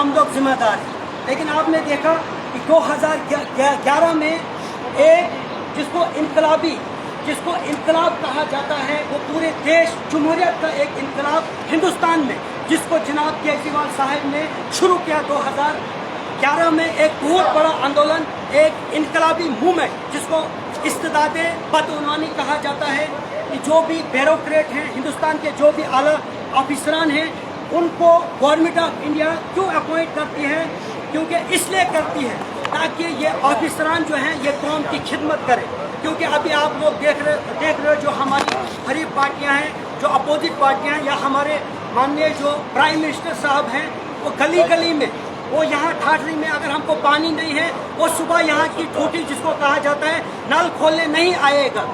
हम लोग जिम्मेदार हैं। लेकिन आपने देखा कि 2011 में एक जिसको इनकलाब कहा जाता है, वो पूरे देश जमहूरियत का एक इनकलाब हिंदुस्तान में, जिसको जनाब केजरीवाल साहब ने शुरू किया 2011 में, एक बहुत बड़ा आंदोलन, एक इनकलाबी मूवमेंट जिसको इस्तेदादे बदउनवानी कहा जाता है। कि जो भी ब्यूरोक्रेट हैं, हिंदुस्तान के जो भी आला ऑफिसरान हैं, उनको गवर्नमेंट ऑफ इंडिया क्यों अपॉइंट करती है? क्योंकि इसलिए करती है ताकि ये ऑफिसरान जो हैं ये कौम की खिदमत करें। क्योंकि अभी आप लोग देख रहे हो जो हमारी हरीफ पार्टियां हैं, जो अपोजिट पार्टियां हैं, या हमारे माननीय जो प्राइम मिनिस्टर साहब हैं, वो गली गली में, वो यहाँ ठाठरी में अगर हमको पानी नहीं है, वो सुबह यहाँ की टूटी जिसको कहा जाता है नल खोलने नहीं आएगा।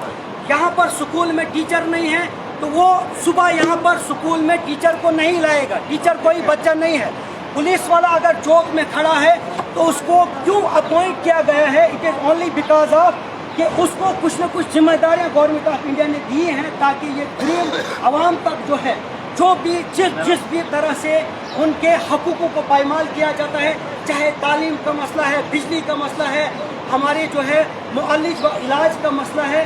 यहाँ पर स्कूल में टीचर नहीं है तो वो सुबह यहाँ पर स्कूल में टीचर को नहीं लाएगा, टीचर कोई बच्चा नहीं है। पुलिस वाला अगर चौक में खड़ा है तो उसको क्यों अपॉइंट किया गया है? It is only because of कि उसको कुछ न कुछ जिम्मेदारियाँ गवर्नमेंट ऑफ इंडिया ने दी हैं ताकि ये गरीब आवाम तक जो है, जो भी जिस भी तरह से उनके हकूक़ों को पायमाल किया जाता है, चाहे तालीम का मसला है, बिजली का मसला है, हमारे जो है मुआलिज व इलाज का मसला है,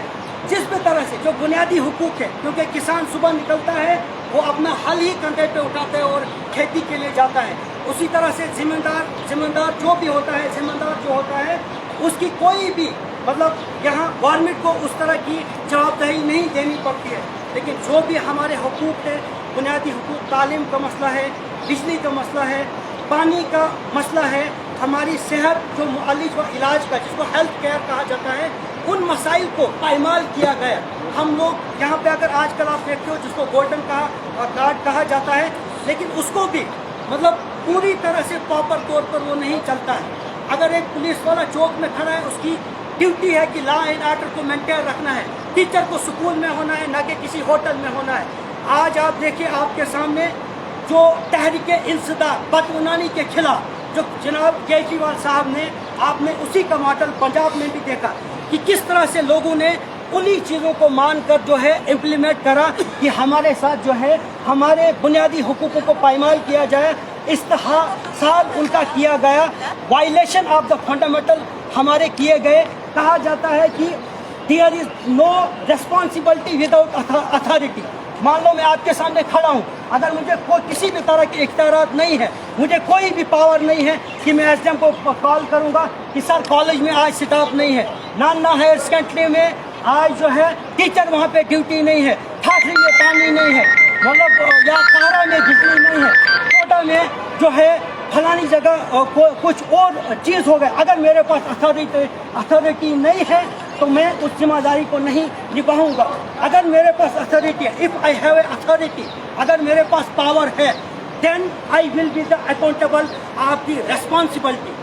जिस भी तरह से जो बुनियादी हुकूक है। क्योंकि किसान सुबह निकलता है, वो अपना हल ही कंधे पे उठाता है और खेती के लिए जाता है। उसी तरह से जिम्मेदार जो भी होता है, जिम्मेदार जो होता है, उसकी कोई भी मतलब यहाँ गवर्नमेंट को उस तरह की जवाबदेही नहीं देनी पड़ती है। लेकिन जो भी हमारे हुकूक है, बुनियादी हुकूक, तालीम का मसला है, बिजली का मसला है, पानी का मसला है, हमारी सेहत जो मुआलिज व इलाज का, जिसको हेल्थ केयर कहा जाता है, उन मसाइल को पायमाल किया गया। हम लोग यहाँ पे अगर आजकल आप देखते हो जिसको गोल्डन कार्ड कहा जाता है, लेकिन उसको भी मतलब पूरी तरह से प्रॉपर तौर पर वो नहीं चलता है। अगर एक पुलिस वाला चौक में खड़ा है, उसकी ड्यूटी है कि लॉ एंड ऑर्डर को मेंटेन रखना है। टीचर को स्कूल में होना है, ना कि किसी होटल में होना है। आज आप देखिए आपके सामने जो तहरीके इंसदाद बदउनवानी के खिलाफ जो जनाब केजरीवाल साहब ने, आपने उसी का मॉडल पंजाब में भी देखा कि किस तरह से लोगों ने उन्हीं चीज़ों को मानकर जो है इम्प्लीमेंट करा कि हमारे साथ जो है हमारे बुनियादी हुकूकों को पायमाल किया जाए। इस्तेहसाल उनका किया गया, वायलेशन ऑफ द फंडामेंटल हमारे किए गए। कहा जाता है कि there is no responsibility without authority. मान लो मैं आपके सामने खड़ा हूँ, अगर मुझे कोई किसी भी तरह के इख्तियारात नहीं है, मुझे कोई भी पावर नहीं है कि मैं एसडीएम को कॉल करूँगा कि सर कॉलेज में आज स्टाफ नहीं है, नाना हायर सेकेंडरी में आज जो है टीचर वहाँ पे ड्यूटी नहीं है, ठाठरी में पानी नहीं है, मतलब या कारा में बिजली नहीं है, कोटा में जो है फलानी जगह कुछ और चीज़ हो गए। अगर मेरे पास अथॉरिटी नहीं है तो मैं उस जिम्मेदारी को नहीं निभाऊंगा। अगर मेरे पास अथॉरिटी है, if I have a authority, अगर मेरे पास पावर है, then I will be the accountable of the responsibility.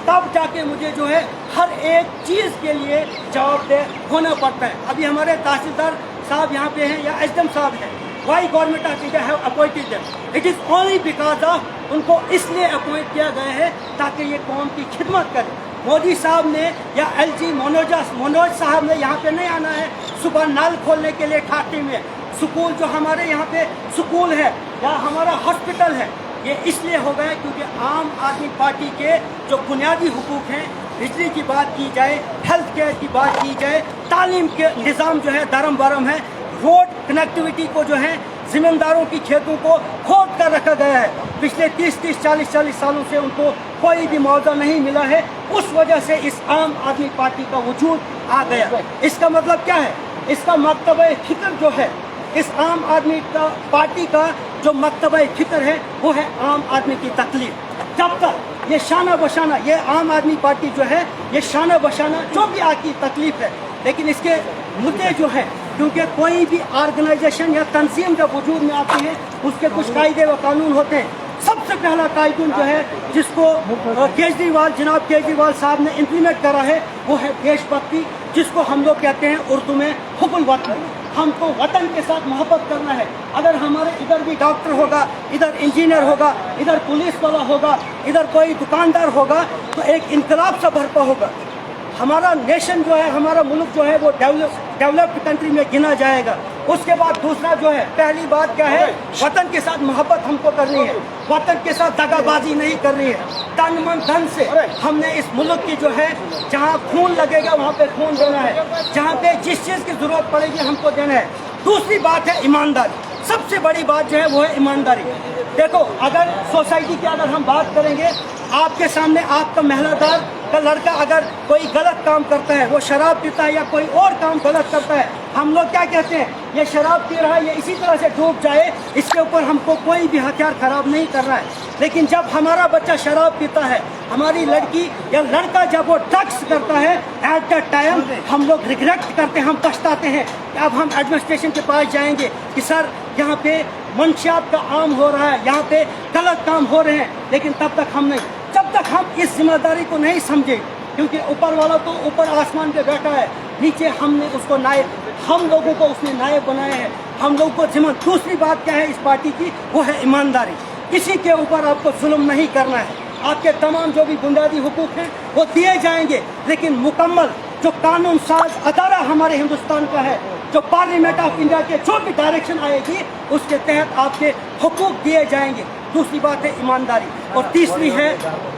तब जाके मुझे जो है हर एक चीज़ के लिए जवाबदेह होना पड़ता है। अभी हमारे तहसीलदार साहब यहाँ पे हैं या एसडीएम साहब हैं, why government of India have appointed them? It is only because of उनको इसलिए अपॉइंट किया गया है ताकि ये कौम की खिदमत करें। मोदी साहब ने या एलजी मनोज साहब ने यहाँ पे नहीं आना है सुबह नल खोलने के लिए ठाठी में। स्कूल जो हमारे यहाँ पे स्कूल है या हमारा हॉस्पिटल है, ये इसलिए हो गया क्योंकि आम आदमी पार्टी के जो बुनियादी हुकूक हैं, बिजली की बात की जाए, हेल्थ केयर की बात की जाए, तालीम के निज़ाम जो है दरम बरम है, रोड कनेक्टिविटी को जो है ज़मींदारों की खेतों को खोद कर रखा गया है। पिछले 30 40 सालों से उनको कोई भी मुआवजा नहीं मिला है। उस वजह से इस आम आदमी पार्टी का वजूद आ गया। इसका मतलब क्या है? इसका मकतबे फिक्र जो है, इस आम आदमी का पार्टी का जो मकतबे फिक्र है वो है आम आदमी की तकलीफ। जब तक ये शाना बशाना, ये आम आदमी पार्टी जो है ये शाना बशाना जो भी आपकी तकलीफ है, लेकिन इसके मुद्दे जो है, क्योंकि कोई भी ऑर्गेनाइजेशन या तंजीम जब वजूद में आती है उसके कुछ कायदे व कानून होते हैं। सबसे पहला कानून जो है जिसको जनाब केजरीवाल साहब ने इम्प्लीमेंट करा है वो है देशभक्ति, जिसको हम लोग कहते हैं उर्दू में हुब्बुल वतन। हमको वतन के साथ मोहब्बत करना है। अगर हमारे इधर भी डॉक्टर होगा, इधर इंजीनियर होगा, इधर पुलिस वाला होगा, इधर कोई दुकानदार होगा, तो एक इनकलाब सा बरपा होगा। हमारा नेशन जो है, हमारा मुल्क जो है वो डेवलप्ड कंट्री में गिना जाएगा। उसके बाद दूसरा जो है, पहली बात क्या है, वतन के साथ मोहब्बत हमको करनी है, वतन के साथ दगाबाजी नहीं करनी है। तन मन धन से हमने इस मुल्क की जो है, जहाँ खून लगेगा वहाँ पे खून देना है, जहाँ पे जिस चीज़ की ज़रूरत पड़ेगी हमको देना है। दूसरी बात है ईमानदारी। सबसे बड़ी बात जो है वो है ईमानदारी। देखो, अगर सोसाइटी की अगर हम बात करेंगे, आपके सामने आपका महलादार का लड़का अगर कोई गलत काम करता है, वो शराब पीता है या कोई और काम गलत करता है, हम लोग क्या कहते हैं, ये शराब पी रहा है, ये इसी तरह से डूब जाए, इसके ऊपर हमको कोई भी हथियार खराब नहीं कर रहा है। लेकिन जब हमारा बच्चा शराब पीता है, हमारी लड़की या लड़का जब वो ड्रग्स करता है, एट द टाइम हम लोग रिग्रेट करते हैं, हम पछताते हैं कि अब हम एडमिनिस्ट्रेशन के पास जाएंगे कि सर यहाँ पे मंशियात का आम हो रहा है, यहाँ पे गलत काम हो रहे हैं। लेकिन तब तक हम नहीं, जब तक हम इस जिम्मेदारी को नहीं समझे, क्योंकि ऊपर वाला तो ऊपर आसमान पे बैठा है, नीचे हमने उसको नायब, हम लोगों को उसने नायब बनाया है, हम लोगों को जिम्मा। दूसरी बात क्या है इस पार्टी की, वो है ईमानदारी। किसी के ऊपर आपको जुल्म नहीं करना है, आपके तमाम जो भी बुनियादी हुकूक हैं वो दिए जाएंगे, लेकिन मुकम्मल जो कानून साज अदारा हमारे हिंदुस्तान का है, जो पार्लियामेंट ऑफ इंडिया के जो भी डायरेक्शन आएगी उसके तहत आपके हुकूक दिए जाएंगे। दूसरी बात है ईमानदारी, और तीसरी है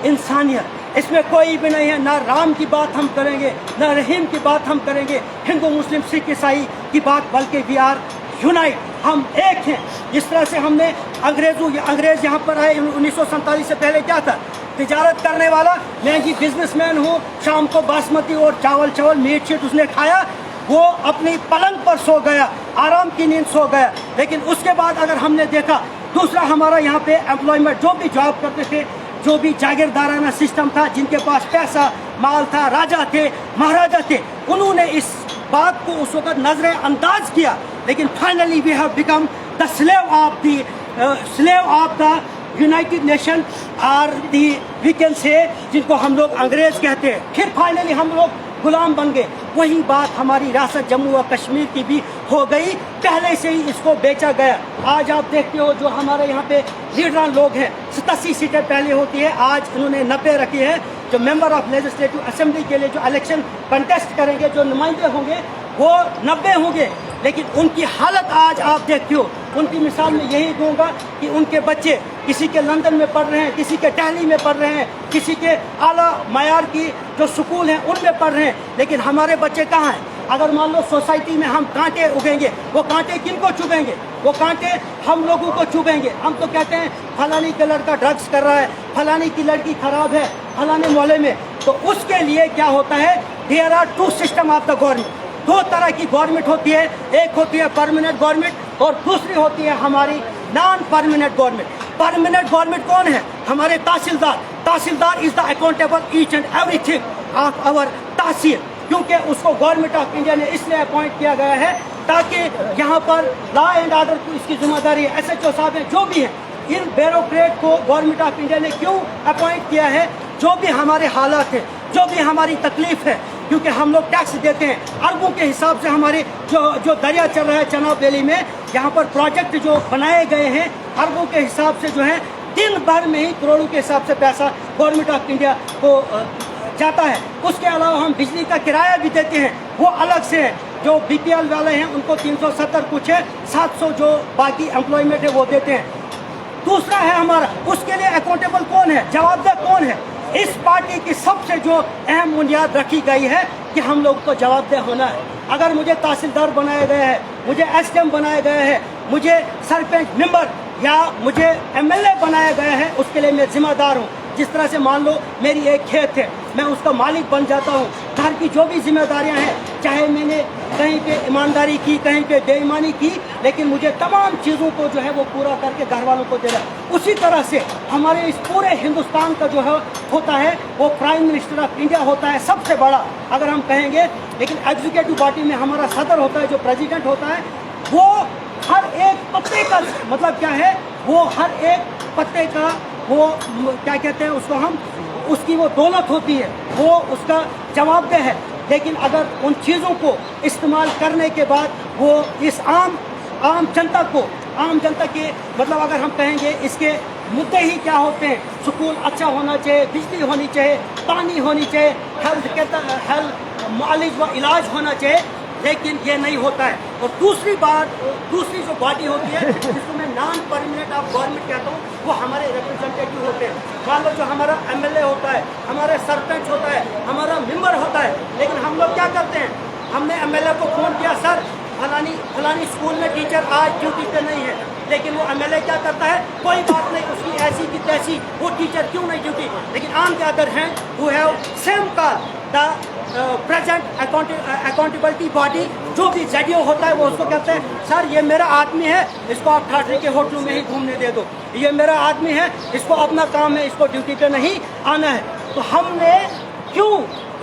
इंसानियत। इसमें कोई भी नहीं है, ना राम की बात हम करेंगे, ना रहीम की बात हम करेंगे, हिंदू मुस्लिम सिख ईसाई की बात, बल्कि वी आर यूनाइट, हम एक हैं। जिस तरह से हमने अंग्रेज यहाँ पर आए 1947 से पहले क्या था, तिजारत करने वाला, मैं जी बिजनेसमैन हूँ, शाम को बासमती और चावल मीट शीट उसने खाया, वो अपनी पलंग पर सो गया, आराम की नींद सो गया। लेकिन उसके बाद अगर हमने देखा, दूसरा हमारा यहाँ पे एम्प्लॉयमेंट, जो भी जॉब करते थे, जो भी जागीरदाराना सिस्टम था, जिनके पास पैसा माल था, राजा थे, महाराजा थे, उन्होंने इस बात को उस वक्त नजरअंदाज किया। लेकिन finally we have become the slave of the United Nation और दी वी कैन से, जिनको हम लोग अंग्रेज कहते हैं। फिर फाइनली हम लोग गुलाम बन गए। वही बात हमारी रियासत जम्मू और कश्मीर की भी हो गई, पहले से ही इसको बेचा गया। आज आप देखते हो जो हमारे यहाँ पे लीडर लोग हैं, 87 सीटें पहले होती है, आज इन्होंने 90 रखी है। जो मेंबर ऑफ लेजिस्लेटिव असेंबली के लिए जो इलेक्शन कंटेस्ट करेंगे, जो नुमाइंदे होंगे, वो 90 होंगे। लेकिन उनकी हालत आज आप देखते हो, उनकी मिसाल में यही दूंगा कि उनके बच्चे किसी के लंदन में पढ़ रहे हैं, किसी के दिल्ली में पढ़ रहे हैं, किसी के आला मायार की जो स्कूल हैं उनमें पढ़ रहे हैं। लेकिन हमारे बच्चे कहाँ हैं? अगर मान लो सोसाइटी में हम कांटे उगेंगे, वो कांटे किन को चुभेंगे? वो कांटे हम लोगों को चुभेंगे। हम तो कहते हैं फलानी का लड़का ड्रग्स कर रहा है, फलानी की लड़की खराब है फलाने मोहल्ले में। तो उसके लिए क्या होता है, there are two system of the government. दो तरह की गवर्नमेंट होती है, एक होती है परमानेंट गवर्नमेंट और दूसरी होती है हमारी non permanent government. Permanent government कौन है? हमारे तहसीलदार। Tehsildar is the accountable each and everything of our tehsil, क्योंकि उसको गवर्नमेंट ऑफ इंडिया ने इसलिए अपॉइंट किया गया है ताकि यहाँ पर लॉ एंड ऑर्डर की इसकी जिम्मेदारी है। SHO साहब हैं, जो भी हैं, इन ब्यूरोक्रेट को गवर्नमेंट ऑफ इंडिया ने क्यों अपॉइंट किया है? जो भी हमारे हालात हैं, जो भी हमारी तकलीफ है, क्योंकि हम लोग टैक्स देते हैं अरबों के हिसाब से। हमारे जो दरिया चल रहा है चनाब वैली में, यहाँ पर प्रोजेक्ट जो बनाए गए हैं अरबों के हिसाब से, जो है दिन भर में ही करोड़ों के हिसाब से पैसा गवर्नमेंट ऑफ इंडिया को जाता है। उसके अलावा हम बिजली का किराया भी देते हैं, वो अलग से है। जो BPL वाले हैं उनको 370 कुछ है, 700 जो बाकी एम्प्लॉयमेंट है वो देते हैं। दूसरा है हमारा, उसके लिए अकाउंटेबल कौन है, जवाबदेह कौन है? इस पार्टी की सबसे जो अहम बुनियाद रखी गई है कि हम लोग को जवाबदेह होना है। अगर मुझे तहसीलदार बनाया गया है, मुझे SDM बनाया गया है, मुझे सरपंच मेंबर या मुझे MLA बनाया गया है, उसके लिए मैं जिम्मेदार हूँ। जिस तरह से मान लो मेरी एक खेत है, मैं उसका मालिक बन जाता हूँ। घर की जो भी जिम्मेदारियाँ हैं, चाहे मैंने कहीं पे ईमानदारी की, कहीं पे बेईमानी की, लेकिन मुझे तमाम चीज़ों को जो है वो पूरा करके घर वालों को देना। उसी तरह से हमारे इस पूरे हिंदुस्तान का जो है होता है वो प्राइम मिनिस्टर ऑफ इंडिया होता है सबसे बड़ा, अगर हम कहेंगे। लेकिन एग्जीक्यूटिव बॉडी में हमारा सदर होता है, जो प्रेसिडेंट होता है, वो हर एक पत्ते का मतलब क्या है, वो हर एक पत्ते का वो क्या कहते हैं उसको, हम उसकी वो दौलत होती है, वो उसका जवाबदेह है। लेकिन अगर उन चीज़ों को इस्तेमाल करने के बाद वो इस आम जनता के मतलब अगर हम कहेंगे इसके मुद्दे ही क्या होते हैं, स्कूल अच्छा होना चाहिए, बिजली होनी चाहिए, पानी होनी चाहिए, हेल्थ मुआलिज व इलाज होना चाहिए, लेकिन ये नहीं होता है। और दूसरी बात, दूसरी जो बॉडी होती है जिसको मैं नॉन परमानेंट ऑफ गवर्नमेंट कहता हूँ, वो हमारे रिप्रेजेंटेटिव होते हैं। मान लो जो हमारा एमएलए होता है, हमारा सरपंच होता है, हमारा मेंबर होता है, लेकिन हम लोग क्या करते हैं, हमने एमएलए को फ़ोन किया, सर फलानी स्कूल में टीचर आज ड्यूटी पे नहीं है, लेकिन वो एमएलए क्या करता है, कोई बात नहीं, उसकी ऐसी की तैसी, वो टीचर क्यों नहीं ड्यूटी। लेकिन on the other hand who have same call the present accountability body, जो भी जेडीओ होता है वो उसको कहते हैं, सर ये मेरा आदमी है, इसको आप ठाठरी के होटलों में ही घूमने दे दो, ये मेरा आदमी है, इसको अपना काम है, इसको ड्यूटी पे नहीं आना है। तो हमने क्यों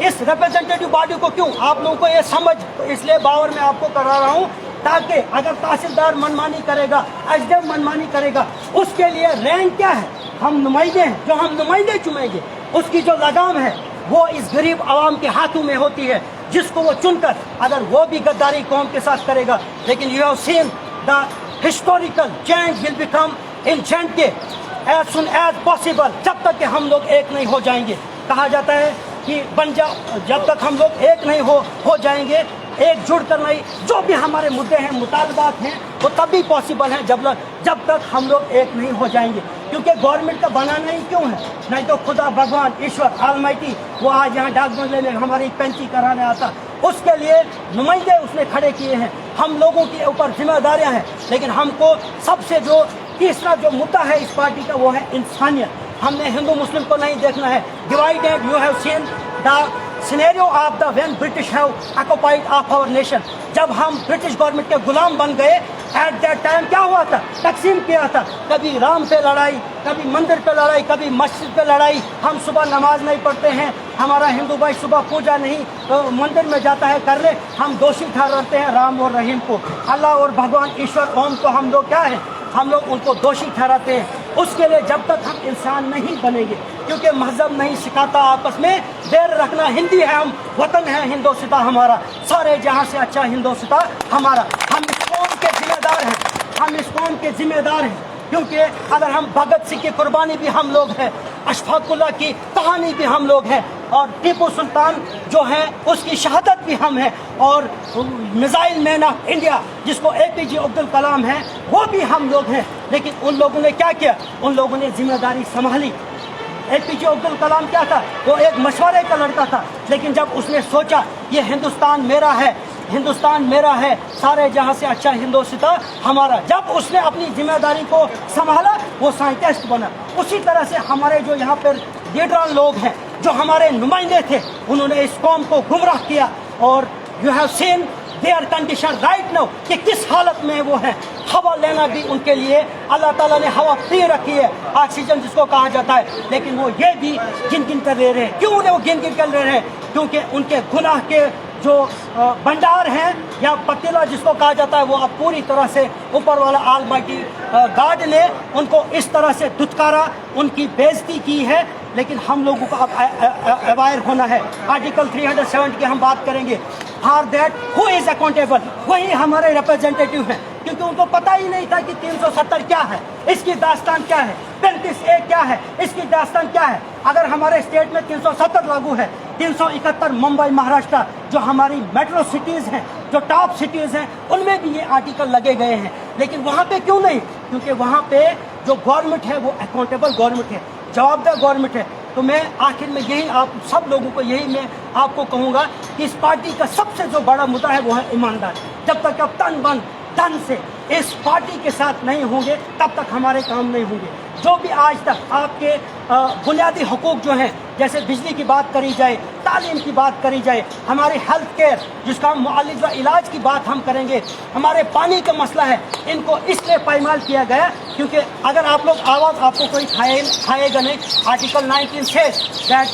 इस रिप्रेजेंटेटिव बॉडी को, क्यों आप लोगों को ये समझ, इसलिए बावर में आपको करा रहा हूँ, ताकि अगर तहसीलदार मनमानी करेगा, एसडीएम मनमानी करेगा, उसके लिए रैंक क्या है, हम नुमाइंदे हैं, जो हम नुमाइंदे चुनेंगे उसकी जो लगाम है वो इस गरीब आवाम के हाथों में होती है, जिसको वो चुनकर अगर वो भी गद्दारी कौम के साथ करेगा। लेकिन you have seen the historical change will become in J&K as soon as possible, जब तक कि हम लोग एक नहीं हो जाएंगे। कहा जाता है कि बन जा, जब तक हम लोग एक नहीं हो जाएंगे, एकजुट कर नहीं, जो भी हमारे मुद्दे हैं, मुतालबात हैं, वो तभी पॉसिबल हैं जब तक हम लोग एक नहीं हो जाएंगे। क्योंकि गवर्नमेंट का बनाना ही क्यों है, नहीं तो खुदा भगवान ईश्वर ऑलमाइटी वो आज यहाँ डाक बंगले में हमारी पेंची कराने आता, उसके लिए नुमाइंदे उसने खड़े किए हैं। हम लोगों के ऊपर जिम्मेदारियाँ हैं, लेकिन हमको सबसे जो तीसरा जो मुद्दा है इस पार्टी का वो है इंसानियत। हमने हिंदू मुस्लिम को नहीं देखना है divided. You have seen the scenario of the when British have occupied of our nation. जब हम ब्रिटिश गवर्नमेंट के गुलाम बन गए, एट दैट टाइम क्या हुआ था, तकसीम किया था, कभी राम पे लड़ाई, कभी मंदिर पे लड़ाई, कभी मस्जिद पे लड़ाई। हम सुबह नमाज नहीं पढ़ते हैं, हमारा हिंदू भाई सुबह पूजा नहीं मंदिर में जाता है करने, हम दोषी ठहराते हैं राम और रहीम को, अल्लाह और भगवान ईश्वर ओम को हम लोग क्या है, हम लोग उनको दोषी ठहराते हैं। उसके लिए जब तक हम इंसान नहीं बनेंगे, क्योंकि मजहब नहीं सिखाता आपस में बैर रखना, हिंदी है हम, वतन है हिंदोस्तान हमारा, सारे जहाँ से अच्छा हिंदोस्तान हमारा। हम इस कौम के जिम्मेदार हैं, हम इस कौम के जिम्मेदार हैं, क्योंकि अगर हम भगत सिंह की कुर्बानी भी हम लोग हैं, अशफाकुल्लाह की कहानी भी हम लोग हैं, और टीपू सुल्तान जो है उसकी शहादत भी हम हैं, और मिसाइल मैन ऑफ इंडिया जिसको APJ अब्दुल कलाम है वो भी हम लोग हैं। लेकिन उन लोगों ने क्या किया, उन लोगों ने जिम्मेदारी संभाली। APJ अब्दुल कलाम क्या था, वो एक मशवरे का लड़का था, लेकिन जब उसने सोचा ये हिंदुस्तान मेरा है, हिंदुस्तान मेरा है, सारे जहाँ से अच्छा हिंदुस्तान हमारा, जब उसने अपनी जिम्मेदारी को संभाला वो साइंटिस्ट बना। उसी तरह से हमारे जो यहाँ पर लीडर लोग हैं, जो हमारे नुमाइंदे थे, उन्होंने इस कौम को गुमराह किया। और you have scene there condition right now कि किस हालत में वो हैं। हवा लेना भी उनके लिए अल्लाह ताला ने हवा फ्री रखी है, ऑक्सीजन जिसको कहा जाता है, लेकिन वो ये भी गिन गिन कर ले रहे हैं। क्यों वो गिन गिन कर ले रहे हैं, क्योंकि उनके गुनाह के जो भंडार हैं या पतीला जिसको कहा जाता है, वो अब पूरी तरह से ऊपर वाला ऑलमाइटी गॉड ने उनको इस तरह से दुत्कारा, उनकी बेइज्जती की है। लेकिन हम लोगों को अब अवेयर होना है। आर्टिकल 370 की हम बात करेंगे। For that who is accountable, वही हमारे रिप्रेजेंटेटिव हैं, क्योंकि उनको पता ही नहीं था कि 370 क्या है, इसकी दास्तान क्या है, 35A क्या है, इसकी दास्तान क्या है। अगर हमारे स्टेट में 370 लागू है, 371 मुंबई महाराष्ट्र जो हमारी मेट्रो सिटीज़ हैं, जो टॉप सिटीज़ हैं, उनमें भी ये आर्टिकल लगे गए हैं। लेकिन वहाँ पे क्यों नहीं, क्योंकि वहाँ पे जो गवर्नमेंट है वो अकाउंटेबल गवर्नमेंट है, जवाबदार गवर्नमेंट है। तो मैं आखिर में यही आप सब लोगों को यही मैं आपको कहूँगा कि इस पार्टी का सबसे जो बड़ा मुद्दा है वो है ईमानदार। जब तक आप तन मन धन से इस पार्टी के साथ नहीं होंगे तब तक हमारे काम नहीं होंगे। जो भी आज तक आपके बुनियादी हकूक़ जो हैं, जैसे बिजली की बात करी जाए, तालीम की बात करी जाए, हमारे हेल्थ केयर जिसका हम मुआलिज व इलाज की बात हम करेंगे, हमारे पानी का मसला है, इनको इसलिए पायमाल किया गया क्योंकि अगर आप लोग आवाज़ आपको कोई खाएगा नहीं। Article 19 say that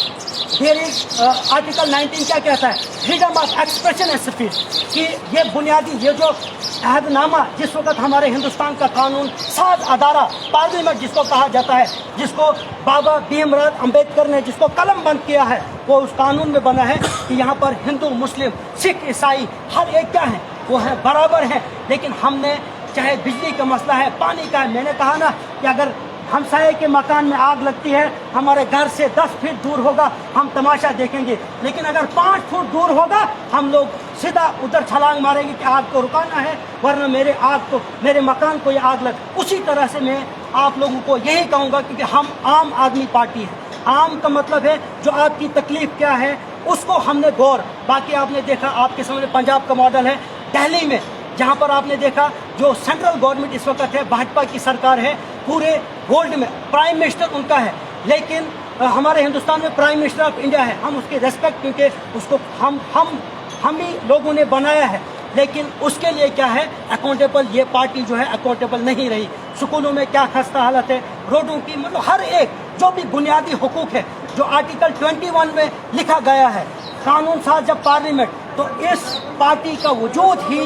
there is article 19 क्या कहता है, freedom of expression and speech, कि ये बुनियादी ये जो अहदनामा जिस वक्त हमारे हिंदुस्तान का कानून साज अदारा पार्लियामेंट जिसको कहा जाता है, जिसको बाबा भीमराव अम्बेडकर ने जिसको कलम बंद किया है, वो उस कानून में बना है कि यहाँ पर हिंदू मुस्लिम सिख ईसाई हर एक क्या है वो है बराबर है। लेकिन हमने चाहे बिजली का मसला है, पानी का है, मैंने कहा ना कि अगर हमसाये के मकान में आग लगती है, हमारे घर से 10 फीट दूर होगा हम तमाशा देखेंगे, लेकिन अगर 5 फुट दूर होगा हम लोग सीधा उधर छलांग मारेंगे कि आग को रुकाना है, वरना मेरे मकान को ये आग लग। उसी तरह से मैं आप लोगों को यही कहूँगा, क्योंकि हम आम आदमी पार्टी है। आम का मतलब है जो आपकी तकलीफ क्या है उसको हमने गौर। बाकी आपने देखा, आपके सामने पंजाब का मॉडल है, दिल्ली में जहाँ पर आपने देखा जो सेंट्रल गवर्नमेंट इस वक्त है, भाजपा की सरकार है, पूरे वर्ल्ड में प्राइम मिनिस्टर उनका है, लेकिन हमारे हिंदुस्तान में प्राइम मिनिस्टर ऑफ इंडिया है। हम उसके रेस्पेक्ट, क्योंकि उसको हम ही लोगों ने बनाया है, लेकिन उसके लिए क्या है अकाउंटेबल, ये पार्टी जो है अकाउंटेबल नहीं रही। स्कूलों में क्या खस्ता हालत है, रोडों की, मतलब हर एक जो भी बुनियादी हुकूक है जो आर्टिकल 21 में लिखा गया है, कानून साज जब पार्लियामेंट, तो इस पार्टी का वजूद ही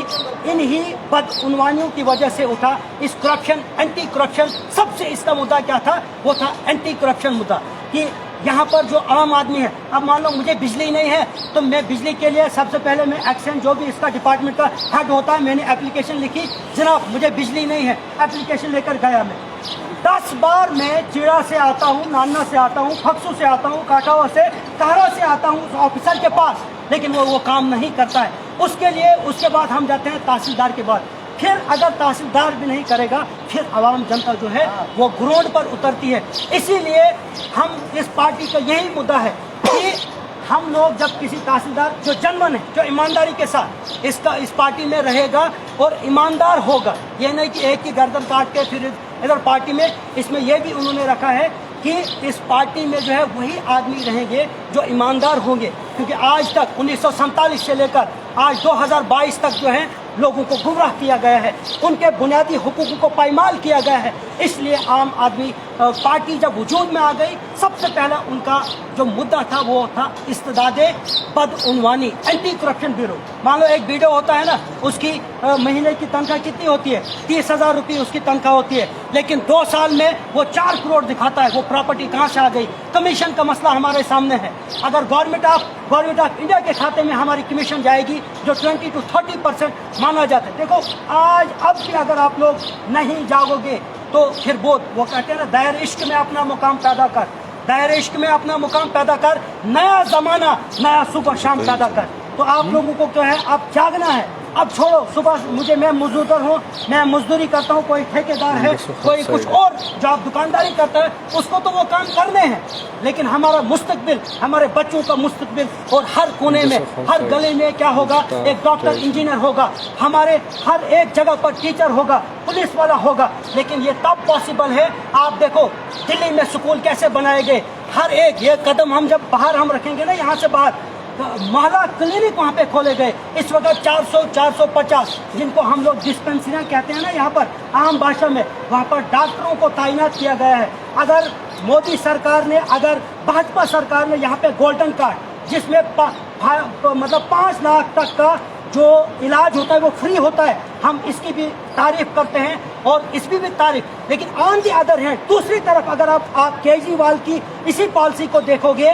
इन्हीं बदउनवानियों की वजह से उठा। इस करप्शन, एंटी करप्शन, सबसे इसका मुद्दा क्या था, वो था एंटी करप्शन मुद्दा, कि यहाँ पर जो आम आदमी है, अब मान लो मुझे बिजली नहीं है तो मैं बिजली के लिए सबसे पहले मैं एक्सेंट जो भी इसका डिपार्टमेंट का हेड होता है, मैंने एप्लीकेशन लिखी, जनाब मुझे बिजली नहीं है, एप्लीकेशन लेकर गया मैं 10 बार मैं चिड़ा से आता हूँ, नान्ना से आता हूँ, फक्सू से आता हूँ, काटावा से, कहरा से आता हूँ उस ऑफिसर के पास, लेकिन वो काम नहीं करता है। उसके लिए उसके बाद हम जाते हैं तहसीलदार के बाद, फिर अगर तहसीलदार भी नहीं करेगा, फिर आवाम जनता जो है वो ग्राउंड पर उतरती है। इसीलिए हम इस पार्टी का यही मुद्दा है कि हम लोग जब किसी तहसीलदार जो जनमन है, जो ईमानदारी के साथ इस पार्टी में रहेगा और ईमानदार होगा, ये नहीं कि एक की गर्दन काट के फिर इधर पार्टी में, इसमें यह भी उन्होंने रखा है कि इस पार्टी में जो है वही आदमी रहेंगे जो ईमानदार होंगे, क्योंकि आज तक 1947 से लेकर आज 2022 तक जो है लोगों को गुमराह किया गया है, उनके बुनियादी हुकूक को पायमाल किया गया है। इसलिए आम आदमी पार्टी जब वजूद में आ गई, सबसे पहला उनका जो मुद्दा था वो था इस्तेदादे बदउनवानी, एंटी करप्शन ब्यूरो। मान लो एक वीडियो होता है ना, उसकी महीने की तनख्वाह कितनी होती है, 30,000 रुपये उसकी तनख्वाह होती है, लेकिन 2 साल में वो 4 करोड़ दिखाता है। वो प्रॉपर्टी कहाँ से आ गई? कमीशन का मसला हमारे सामने है। अगर गवर्नमेंट ऑफ इंडिया के खाते में हमारी कमीशन जाएगी जो 20 to 30% माना जाता है। देखो आज अब भी अगर आप लोग नहीं जागोगे तो फिर वो कहते हैं ना, दायर इश्क में अपना मुकाम पैदा कर, दायर इश्क में अपना मुकाम पैदा कर, नया जमाना नया सुबह शाम पैदा कर। तो आप लोगों को क्या है, अब जागना है। अब छोड़ो सुबह मैं मजदूर हूँ, मैं मजदूरी करता हूँ, कोई ठेकेदार है, कोई कुछ और जो आप दुकानदारी करता है, उसको तो वो काम करने हैं, लेकिन हमारा मुस्तकबिल, हमारे बच्चों का मुस्तकबिल, और हर कोने में, हर गली में क्या होगा, एक डॉक्टर, इंजीनियर होगा, हमारे हर एक जगह पर टीचर होगा, पुलिस वाला होगा। लेकिन ये तब पॉसिबल है, आप देखो दिल्ली में स्कूल कैसे बनाए गए, हर एक ये कदम हम जब बाहर हम रखेंगे ना, यहाँ से बाहर मोहल्ला क्लिनिक वहाँ पे खोले गए। इस वक्त 450 जिनको हम लोग डिस्पेंसरियाँ कहते हैं ना यहाँ पर आम भाषा में, वहाँ पर डॉक्टरों को तैनात किया गया है। अगर मोदी सरकार ने, अगर भाजपा सरकार ने यहाँ पे गोल्डन कार्ड जिसमें मतलब 5 लाख तक का जो इलाज होता है वो फ्री होता है, हम इसकी भी तारीफ करते हैं और इसकी भी तारीफ। लेकिन ऑन दी अदर हैंड, दूसरी तरफ अगर आप केजरीवाल की इसी पॉलिसी को देखोगे,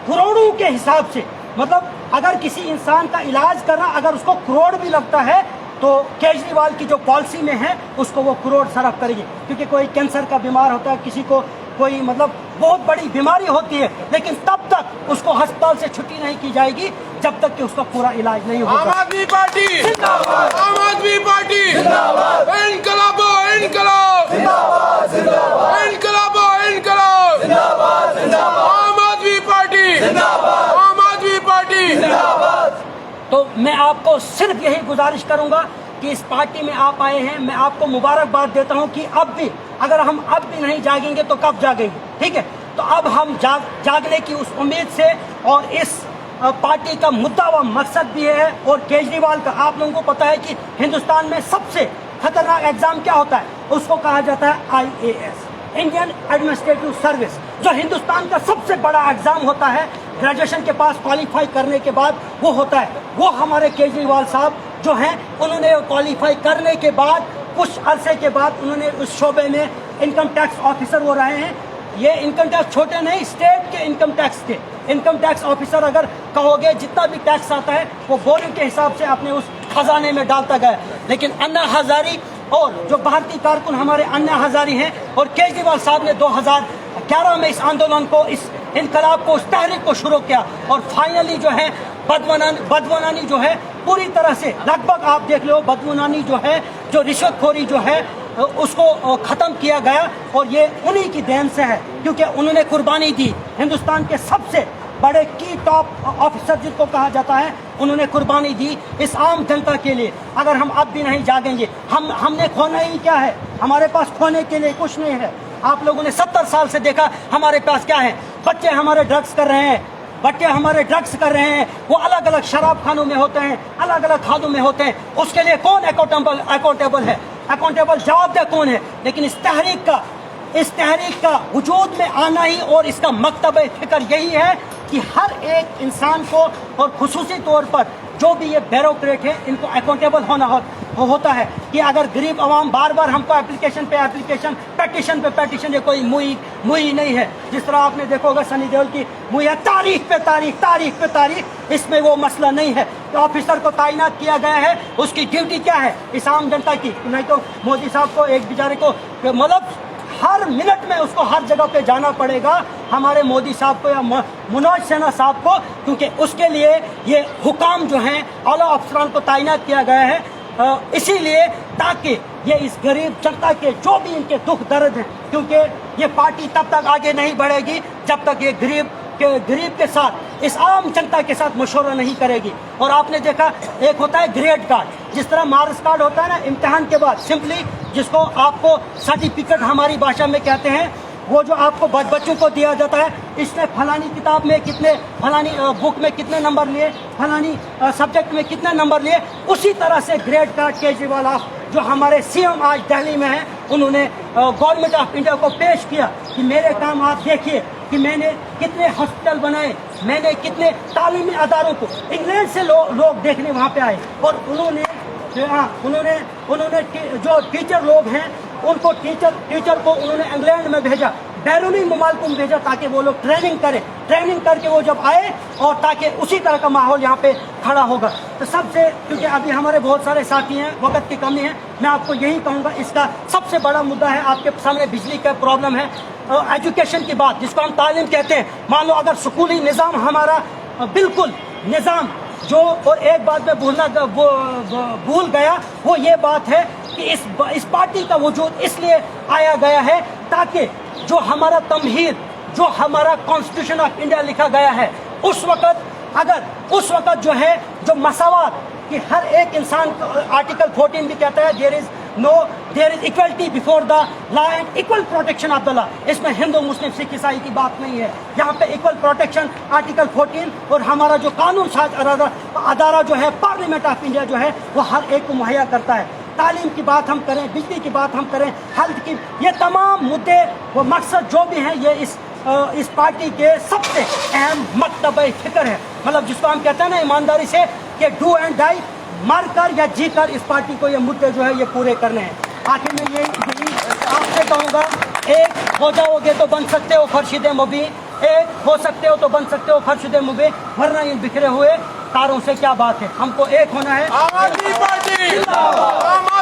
करोड़ों के हिसाब से, मतलब अगर किसी इंसान का इलाज करना अगर उसको करोड़ भी लगता है तो केजरीवाल की जो पॉलिसी में है उसको वो करोड़ सरफ करेगी। क्योंकि कोई कैंसर का बीमार होता है, किसी को कोई मतलब बहुत बड़ी बीमारी होती है, लेकिन तब तक उसको अस्पताल से छुट्टी नहीं की जाएगी जब तक कि उसका पूरा इलाज नहीं होगा। आम आदमी पार्टी जिंदाबाद, आम आदमी पार्टी जिंदाबाद, इनकलाबो इनकलाब जिंदाबाद जिंदाबाद, इनकलाबो इनकलाब जिंदाबाद जिंदाबाद, आम आदमी पार्टी जिंदाबाद, आम आदमी पार्टी जिंदाबाद। तो मैं आपको सिर्फ यही गुजारिश करूंगा कि इस पार्टी में आप आए हैं, मैं आपको मुबारकबाद देता हूं कि अब भी, अगर हम अब भी नहीं जागेंगे तो कब जागेंगे, ठीक है? तो अब हम जागने की उस उम्मीद से, और इस पार्टी का मुद्दा व मकसद भी है। और केजरीवाल का, आप लोगों को पता है कि हिंदुस्तान में सबसे खतरनाक एग्जाम क्या होता है, उसको कहा जाता है IAS, इंडियन एडमिनिस्ट्रेटिव सर्विस, जो हिंदुस्तान का सबसे बड़ा एग्जाम होता है। ग्रेजुएशन के पास क्वालिफाई करने के बाद वो होता है। वो हमारे केजरीवाल साहब जो हैं, उन्होंने क्वालिफाई करने के बाद कुछ अरसे के बाद उन्होंने उस शोबे में इनकम टैक्स ऑफिसर हो रहे हैं। ये इनकम टैक्स छोटे नहीं, स्टेट के इनकम टैक्स के इनकम टैक्स ऑफिसर, अगर कहोगे जितना भी टैक्स आता है वो बोरिंग के हिसाब से अपने उस खजाने में डालता गया। लेकिन अन्ना हजारी और जो भारतीय कारकुन हमारे अन्ना हजारी हैं, और केजरीवाल साहब ने 2011 में इस आंदोलन को, इस इनकलाब को, उस तहरीक को शुरू किया, और फाइनली जो है बदवानी जो है पूरी तरह से लगभग आप देख लो बदगुमानी जो है, जो रिश्वतखोरी जो है, उसको ख़त्म किया गया और ये उन्हीं की देन से है, क्योंकि उन्होंने कुर्बानी दी। हिंदुस्तान के सबसे बड़े की टॉप ऑफिसर जिनको कहा जाता है, उन्होंने कुर्बानी दी इस आम जनता के लिए। अगर हम अब भी नहीं जागेंगे, हमने खोना ही क्या है? हमारे पास खोने के लिए कुछ नहीं है। आप लोगों ने 70 साल से देखा हमारे पास क्या है। बच्चे हमारे ड्रग्स कर रहे हैं, वो अलग अलग शराब खानों में होते हैं, अलग अलग खानों में होते हैं। उसके लिए कौन अकाउंटेबल है? अकाउंटेबल जवाबदेह कौन है? लेकिन इस तहरीक का वजूद में आना ही और इसका मकतब फिक्र यही है कि हर एक इंसान को और खुसूसी तौर पर जो भी ये ब्यूरोक्रेट है, इनको अकाउंटेबल होना होता है कि अगर गरीब आवाम बार बार हमको एप्लीकेशन पे एप्लीकेशन, पेटिशन पे पेटिशन, ये कोई मुई नहीं है। जिस तरह आपने देखा होगा सनी देओल की मुई है, तारीख पे तारीख, इसमें वो मसला नहीं है। तो ऑफिसर को तैनात किया गया है, उसकी ड्यूटी क्या है? इस आम जनता की। नहीं तो मोदी साहब को एक बेचारे को मतलब हर मिनट में उसको हर जगह पे जाना पड़ेगा, हमारे मोदी साहब को या मनोज सिन्हा साहब को, क्योंकि उसके लिए ये हुकाम जो हैं आला अफसरान को तैनात किया गया है, इसीलिए ताकि ये इस गरीब जनता के जो भी इनके दुख दर्द हैं, क्योंकि ये पार्टी तब तक आगे नहीं बढ़ेगी जब तक ये गरीब के साथ, इस आम जनता के साथ मशवरा नहीं करेगी। और आपने देखा एक होता है ग्रेड कार्ड, जिस तरह मार्क्स कार्ड होता है ना इम्तिहान के बाद, सिंपली जिसको आपको सर्टिफिकेट हमारी भाषा में कहते हैं, वो जो आपको बच्चों को दिया जाता है, इसने फलानी किताब में कितने, फलानी बुक में कितने नंबर लिए, फलानी सब्जेक्ट में कितने नंबर लिए, उसी तरह से ग्रेड कार्ड केजरीवाल आप जो हमारे सीएम आज दिल्ली में हैं, उन्होंने गवर्नमेंट ऑफ इंडिया को पेश किया कि मेरे काम आप देखिए कि मैंने कितने हॉस्पिटल बनाए, मैंने कितने तालीमी अदारों को, इंग्लैंड से लोग देखने वहाँ पे आए और उन्होंने जो टीचर लोग हैं उनको टीचर को उन्होंने इंग्लैंड में भेजा, बैरूनी ममालिक में भेजा, ताकि वो लोग ट्रेनिंग करके वो जब आए और ताकि उसी तरह का माहौल यहाँ पे खड़ा होगा। तो सबसे, क्योंकि अभी हमारे बहुत सारे साथी हैं, वक्त की कमी है, मैं आपको यही कहूँगा, इसका सबसे बड़ा मुद्दा है आपके सामने बिजली का प्रॉब्लम है, एजुकेशन की बात जिसको हम तालीम कहते हैं। मान लो अगर स्कूली निज़ाम हमारा बिल्कुल निज़ाम जो, और एक बात में भूल गया, वो ये बात है कि इस पार्टी का वजूद इसलिए आया गया है ताकि जो हमारा तमहीद, जो हमारा कॉन्स्टिट्यूशन ऑफ इंडिया लिखा गया है, उस वक्त जो है, जो मसावत कि हर एक इंसान, आर्टिकल 14 भी कहता है there is equality before the law and equal protection of the law. इसमें हिंदू मुस्लिम सिख ईसाई की बात नहीं है, यहाँ पे इक्वल प्रोटेक्शन आर्टिकल 14 और हमारा जो कानून साज अदारा जो है पार्लियामेंट ऑफ इंडिया जो है, वो हर एक को मुहैया करता है। तालीम की बात हम करें, बिजली की बात हम करें, हेल्थ की, ये तमाम मुद्दे व मकसद जो भी हैं, ये इस पार्टी के सबसे अहम मकतब फिक्र है। मतलब जिसको हम कहते हैं ना ईमानदारी से कि डू एंड डाई, मर कर या जी कर, इस पार्टी को ये मुद्दे जो है ये पूरे करने हैं। आखिर में यही आपसे कहूँगा, एक हो जाओगे तो बन सकते हो खर्शीद मुबी, एक हो सकते हो तो बन सकते हो खर्शीद मुबी, वरना इन बिखरे हुए तारों से क्या बात है। हमको एक होना है। आम आदमी पार्टी जिंदाबाद।